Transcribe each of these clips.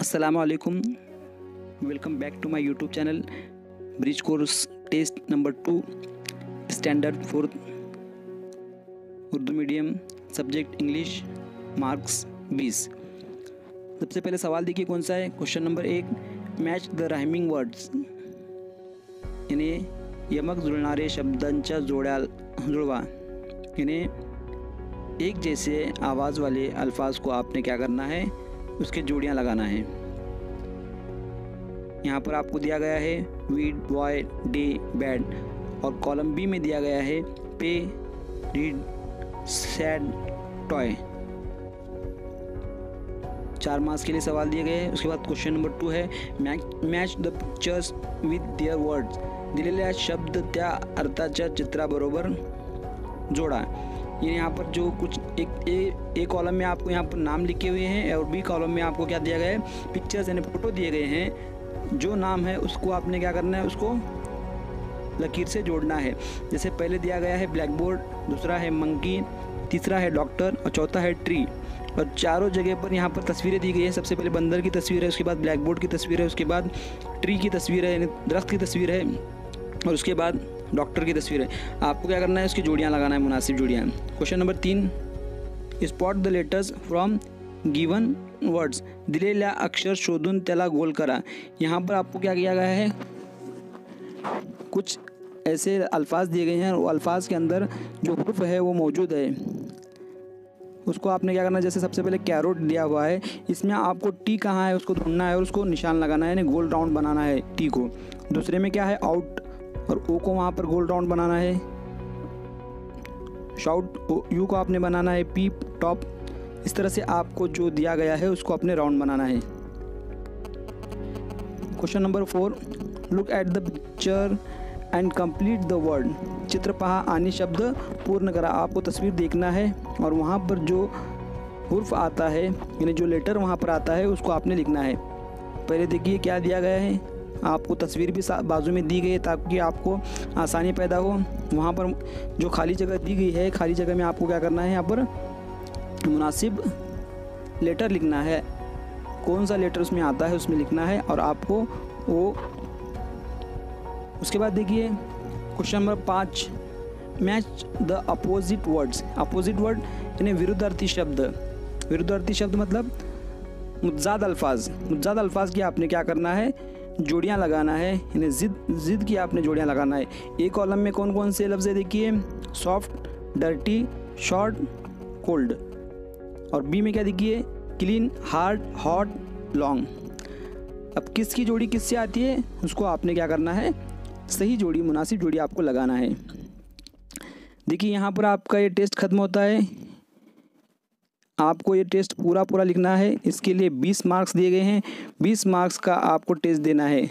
अस्सलाम वालेकुम, welcome back to my YouTube channel. Bridge course test number 2 standard 4 Urdu medium, subject English, marks 20। सबसे पहले सवाल देखिए कौन सा है। Question number 1, match the rhyming words, यानी यमक जुळणारे शब्दांच्या जोड्या जुळवा। यानी एक जैसे आवाज़ वाले अल्फाज को आपने क्या करना है, उसके जोड़ियाँ लगाना है। यहाँ पर आपको दिया गया है वीड, बॉय, डे, बैड, और कॉलम बी में दिया गया है पे, रीड, सैड, टॉय। 4 मार्क्स के लिए सवाल दिए गए हैं। उसके बाद क्वेश्चन नंबर 2 है match the pictures with their words, दिलेल्या शब्द त्या अर्थाच्या चित्राबरोबर जोड़ा। ये यहाँ पर जो कुछ एक कॉलम में आपको यहाँ पर नाम लिखे हुए हैं और बी कॉलम में आपको क्या दिया गया है, पिक्चर्स यानी फोटो दिए गए हैं। जो नाम है उसको आपने क्या करना है, उसको लकीर से जोड़ना है। जैसे पहले दिया गया है ब्लैक बोर्ड, दूसरा है मंकी, तीसरा है डॉक्टर और चौथा है ट्री। और चारों जगह पर यहाँ पर तस्वीरें दी गई है। सबसे पहले बंदर की तस्वीर है, उसके बाद ब्लैक बोर्ड की तस्वीर है, उसके बाद ट्री की तस्वीर है यानी दरख्त की तस्वीर है, और उसके बाद डॉक्टर की तस्वीर है। आपको क्या करना है, उसकी जोड़ियाँ लगाना है, मुनासिब जोड़ियाँ। Question number 3, spot the letters from given words, दिलेल्या अक्षर शोधून त्याला गोल करा। यहाँ पर आपको क्या किया गया है, कुछ ऐसे अल्फाज दिए गए हैं और अल्फाज के अंदर जो हुर्फ है वो मौजूद है, उसको आपने क्या करना है। जैसे सबसे पहले कैरोट दिया हुआ है, इसमें आपको टी कहाँ है उसको ढूंढना है और उसको निशान लगाना है, यानी गोल राउंड बनाना है टी को। दूसरे में क्या है आउट, और ओ को वहाँ पर गोल राउंड बनाना है। शाउट, यू को आपने बनाना है पी, टॉप। इस तरह से आपको जो दिया गया है उसको अपने राउंड बनाना है। Question number 4, look at the picture and complete the word, चित्र पहा आणि शब्द पूर्ण करा। आपको तस्वीर देखना है और वहाँ पर जो हुर्फ आता है यानी जो लेटर वहाँ पर आता है उसको आपने लिखना है। पहले देखिए क्या दिया गया है, आपको तस्वीर भी बाजू में दी गई है ताकि आपको आसानी पैदा हो। वहाँ पर जो खाली जगह दी गई है, खाली जगह में आपको क्या करना है, यहाँ पर मुनासिब लेटर लिखना है। कौन सा लेटर उसमें आता है उसमें लिखना है और आपको वो। उसके बाद देखिए question number 5, match the opposite words, opposite word यानी विरुद्धार्थी शब्द। विरुद्धार्थी शब्द मतलब मुतजाद अल्फाज। मुतजाद अल्फाज की आपने क्या करना है, जोड़ियाँ लगाना है, यानी ज़िद की आपने जोड़ियाँ लगाना है। एक कॉलम में कौन कौन से लफ्ज़ है देखिए, सॉफ्ट, डर्टी, शॉर्ट, कोल्ड, और बी में क्या देखिए, क्लीन, हार्ड, हॉट, लॉन्ग। अब किसकी जोड़ी किससे आती है उसको आपने क्या करना है, सही जोड़ी, मुनासिब जोड़ी आपको लगाना है। देखिए यहाँ पर आपका ये टेस्ट ख़त्म होता है। आपको ये टेस्ट पूरा लिखना है। इसके लिए 20 मार्क्स दिए गए हैं। 20 मार्क्स का आपको टेस्ट देना है।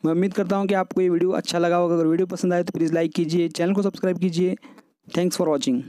मैं उम्मीद करता हूँ कि आपको ये वीडियो अच्छा लगा होगा। अगर वीडियो पसंद आए तो प्लीज़ लाइक कीजिए, चैनल को सब्सक्राइब कीजिए। Thanks for watching.